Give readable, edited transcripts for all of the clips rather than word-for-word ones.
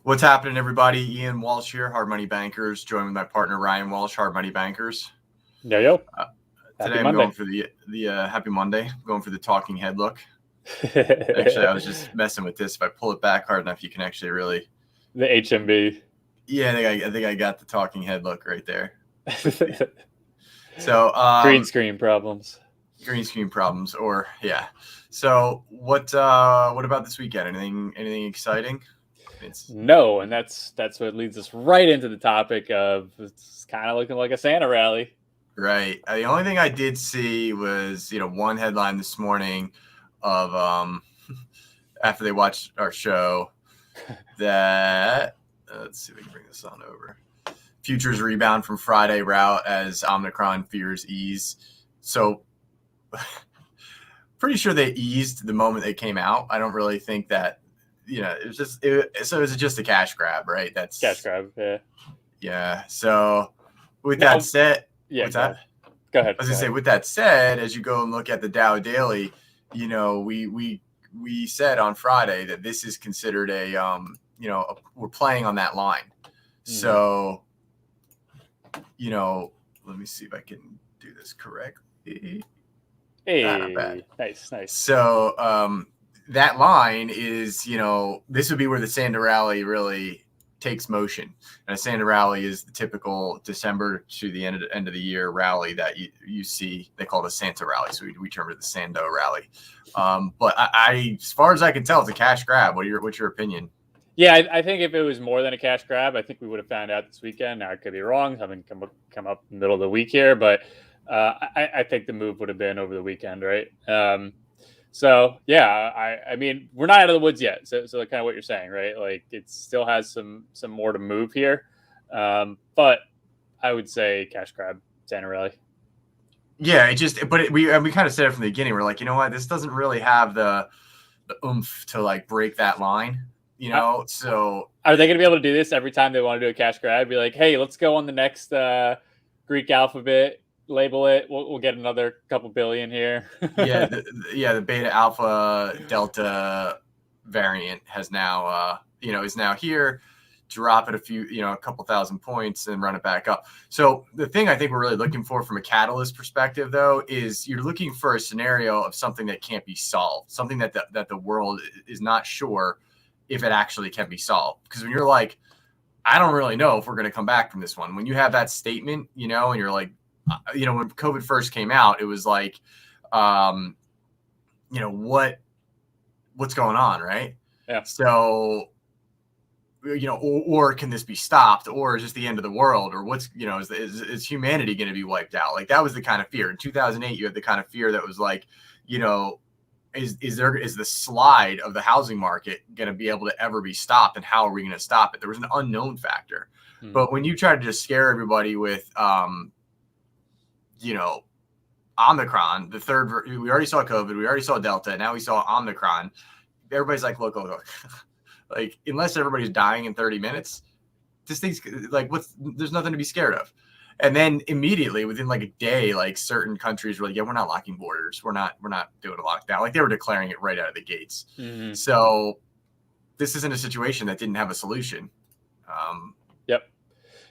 What's happening, everybody? Ian Walsh here, Hard Money Bankers, joined with my partner Ryan Walsh, Hard Money Bankers. Yo. Uh, Happy Today I'm Monday. going for the Happy Monday. I'm going for the talking head look. Actually, I was just messing with this. If I pull it back hard enough, you can actually really. The HMB. Yeah, I think I got the talking head look right there. So Green screen problems. Green screen problems, or yeah. So what about this weekend? Anything exciting? No, and that's what leads us right into the topic of it's kind of looking like a Santa rally. Right. The only thing I did see was, one headline this morning of after they watched our show that let's see if we can bring this on over. Futures rebound from Friday rout as Omnicron fears ease. So pretty sure they eased the moment they came out. I don't really think that it was just just a cash grab, right? That's cash grab, yeah. Yeah. So with that said, yeah, what's that? Go ahead. I was gonna say, with that said, as you go and look at the Dow Daily, we said on Friday that this is considered we're playing on that line. Mm-hmm. So, let me see if I can do this correctly. Hey, nice. So, that line is, this would be where the SANDARALLY really takes motion. And a Santa rally is the typical December to the end of the year rally that you see. They call it a Santa rally, so we term it the Sando rally. But I, as far as I can tell, it's a cash grab. What's your opinion? Yeah, I think if it was more than a cash grab, I think we would have found out this weekend. Now, I could be wrong, having come up in the middle of the week here, but I think the move would have been over the weekend, right? So yeah, I mean, we're not out of the woods yet. So kind of what you're saying, right? Like it still has some more to move here, but I would say cash grab, Santa rally. Yeah, we kind of said it from the beginning. We're like, you know what, this doesn't really have the oomph to like break that line. So are they going to be able to do this every time they want to do a cash grab? Be like, hey, let's go on the next Greek alphabet. Label it. We'll get another couple billion here. The beta alpha delta variant has now is now here. Drop it a couple thousand points and run it back up. So the thing I think we're really looking for from a catalyst perspective, though, is you're looking for a scenario of something that can't be solved, something that the world is not sure if it actually can be solved. Because when you're like, I don't really know if we're going to come back from this one. When you have that statement, and you're like, when COVID first came out, it was like, what's going on, right? Yeah. So, or can this be stopped, or is this the end of the world, or what's, is humanity going to be wiped out? Like that was the kind of fear. In 2008, you had the kind of fear that was like, is the slide of the housing market going to be able to ever be stopped, and how are we going to stop it? There was an unknown factor. Mm-hmm. But when you try to just scare everybody with, Omnicron, the third, we already saw COVID, we already saw Delta, now we saw Omnicron. Everybody's like, look. Like, unless everybody's dying in 30 minutes, this thing's like, there's nothing to be scared of. And then immediately within like a day, like certain countries were like, yeah, we're not locking borders. We're not doing a lockdown. Like they were declaring it right out of the gates. Mm-hmm. So this isn't a situation that didn't have a solution. Yep.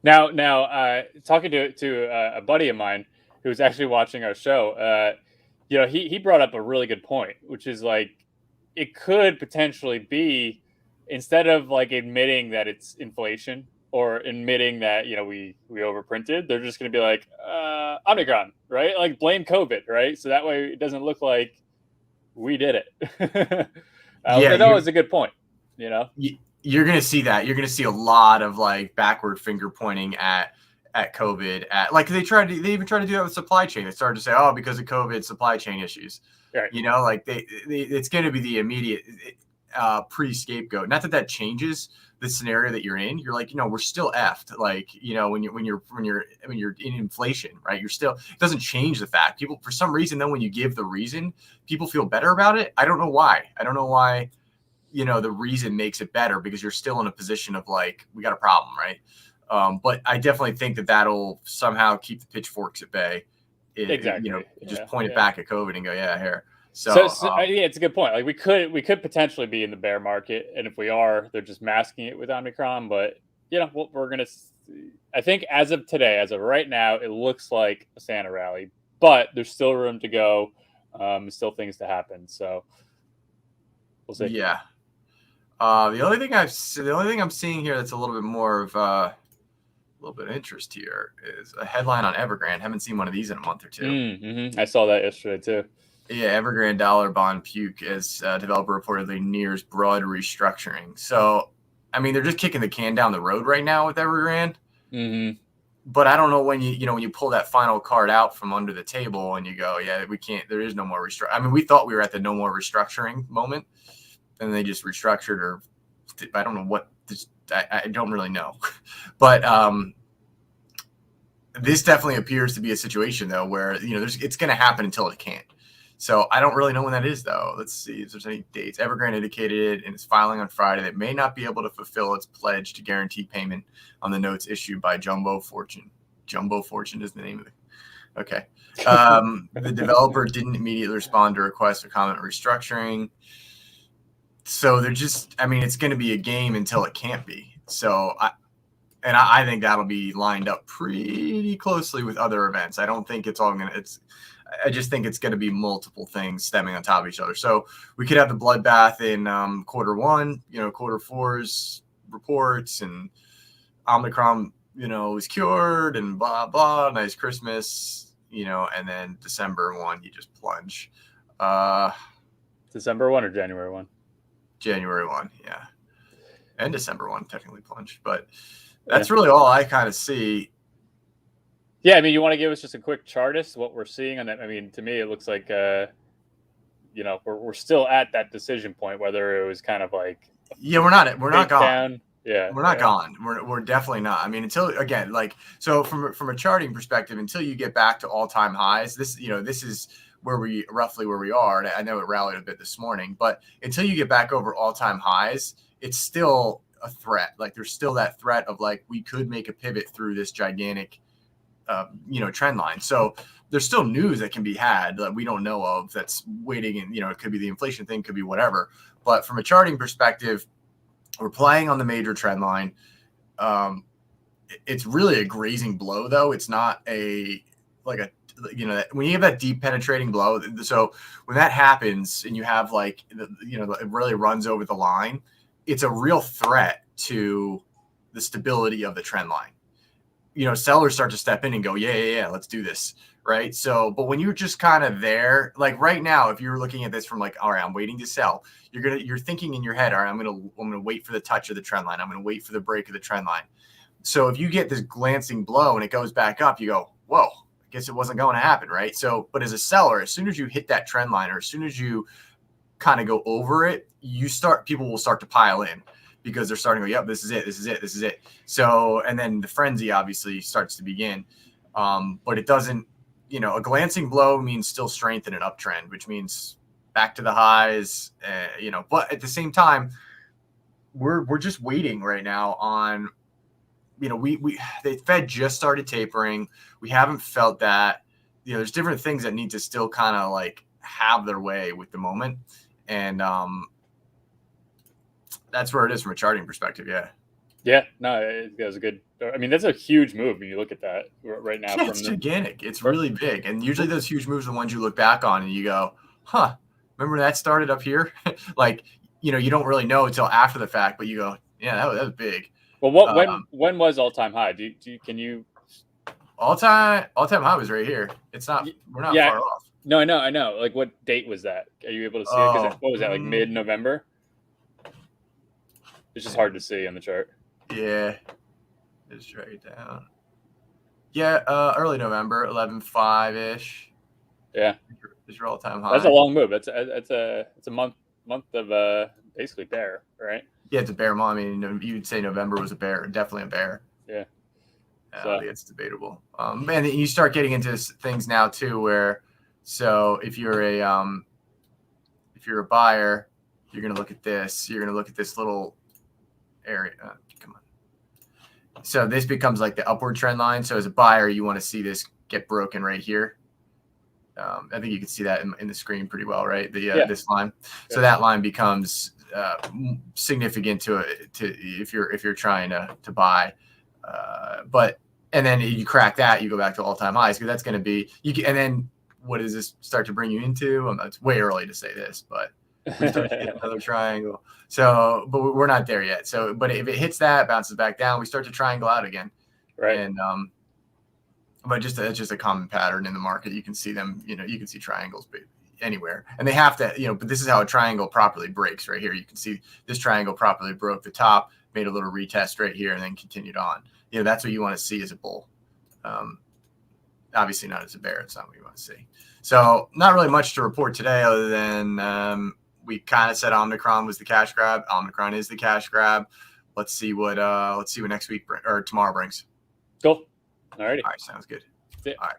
Now, talking to a buddy of mine who was actually watching our show, he brought up a really good point, which is like, it could potentially be, instead of like admitting that it's inflation or admitting that, we overprinted, they're just going to be like, Omicron, right? Like blame COVID, right? So that way it doesn't look like we did it. That was a good point, You're going to see that. You're going to see a lot of like backward finger pointing at COVID, like they even tried to do that with supply chain. They started to say, oh, because of COVID, supply chain issues. Right. Like it's going to be the immediate pre-scapegoat. Not that changes the scenario that you're in. You're like, we're still effed. Like, when you're in inflation, right? You're still, it doesn't change the fact. People, for some reason, then when you give the reason, people feel better about it. I don't know why. The reason makes it better, because you're still in a position of like, we got a problem, right? But I definitely think that'll somehow keep the pitchforks at bay. Exactly. Just point it back at COVID and go, yeah, here. Yeah, it's a good point. Like we could potentially be in the bear market, and if we are, they're just masking it with Omnicron. But we're gonna. I think as of today, as of right now, it looks like a Santa rally, but there's still room to go. Still things to happen. So we'll see. Yeah. The only thing I'm seeing here that's a little bit more of a little bit of interest here is a headline on Evergrand. Haven't seen one of these in a month or two. Mm-hmm. I saw that yesterday too. Yeah, Evergrand dollar bond puke as developer reportedly nears broad restructuring. So, I mean, they're just kicking the can down the road right now with Evergrand. Mm-hmm. But I don't know when when you pull that final card out from under the table and you go, yeah, we can't. There is no more restructuring. I mean, we thought we were at the no more restructuring moment, and they just restructured, or I don't know what. I don't really know, but this definitely appears to be a situation though where it's going to happen until it can't. So I don't really know when that is, though. Let's see if there's any dates. Evergrande indicated in its filing on Friday that it may not be able to fulfill its pledge to guarantee payment on the notes issued by Jumbo Fortune. Jumbo Fortune is the name of it. Okay. The developer didn't immediately respond to requests for comment restructuring. So they're just, I mean, it's going to be a game until it can't be. So I think that'll be lined up pretty closely with other events. I don't think it's all going to, I just think it's going to be multiple things stemming on top of each other. So we could have the bloodbath in Q1, Q4's reports, and Omnicron, is cured and blah, blah, nice Christmas, and then December 1, you just plunge. December 1 or January 1? January 1, yeah. And December 1 technically plunge. But that's really all I kind of see. Yeah, I mean, you want to give us just a quick Chartist, what we're seeing on that? I mean, to me, it looks like, we're still at that decision point, whether it was kind of like, we're not gone. Down. Yeah, we're not gone. We're definitely not. I mean, until again, so from a charting perspective, until you get back to all time highs, this is roughly where we are. And I know it rallied a bit this morning, but until you get back over all time highs, it's still a threat. Like there's still that threat of we could make a pivot through this gigantic trend line. So there's still news that can be had that we don't know of that's waiting, and it could be the inflation thing, could be whatever. But from a charting perspective, we're playing on the major trend line. It's really a grazing blow, though. It's not when you have that deep penetrating blow. So when that happens and you have it really runs over the line, it's a real threat to the stability of the trend line. Sellers start to step in and go, yeah, let's do this. Right. So, but when you're just kind of there, like right now, if you're looking at this from all right, I'm waiting to sell, you're thinking in your head, all right, I'm going to wait for the touch of the trend line. I'm going to wait for the break of the trend line. So if you get this glancing blow and it goes back up, you go, whoa, I guess it wasn't going to happen. Right. So, but as a seller, as soon as you hit that trend line, or as soon as you kind of go over it, people will start to pile in. Because they're starting to go, yep, this is it. So, and then the frenzy obviously starts to begin. But it doesn't, a glancing blow means still strength in an uptrend, which means back to the highs, but at the same time, we're just waiting right now on, the Fed just started tapering. We haven't felt that, there's different things that need to still kind of have their way with the moment. And, that's where it is from a charting perspective. Yeah. Yeah. No, it was a good. I mean, that's a huge move when you look at that right now. Yeah, it's gigantic. It's really big. And usually those huge moves are the ones you look back on and you go, huh, remember that started up here? You don't really know until after the fact, but you go, yeah, that was big. Well, when was all time high? Can you? All time high was right here. We're not far off. No, I know. What date was that? Are you able to see it? What was that? Mid-November? It's just hard to see on the chart. Yeah. Just right down. Yeah, early November, 11.5-ish. Yeah. Is your all-time high. That's a long move. It's a month of basically bear, right? Yeah, it's a bear month. I mean, you'd say November was a bear, definitely a bear. Yeah. It's debatable. And you start getting into things now too, where if you're a buyer, you're gonna look at this. You're gonna look at this little area. Come on. So this becomes the upward trend line. So as a buyer, you want to see this get broken right here. I think you can see that in the screen pretty well, right? This line. So Yeah. that line becomes significant to if you're trying to buy. And then you crack that, you go back to all-time highs, because that's going to be and then what does this start to bring you into? It's way early to say this, but we start to get another triangle. So, but we're not there yet. So, but if it hits that, bounces back down, we start to triangle out again. Right. And but it's just a common pattern in the market. You can see them, you can see triangles anywhere, and they have to, but this is how a triangle properly breaks right here. You can see this triangle properly broke the top, made a little retest right here, and then continued on. That's what you want to see as a bull. Obviously not as a bear. It's not what you want to see. So not really much to report today, other than we kind of said Omnicron was the cash grab. Omnicron is the cash grab. Let's see what next week or tomorrow brings. Cool. All right. Sounds good. Yeah. All right.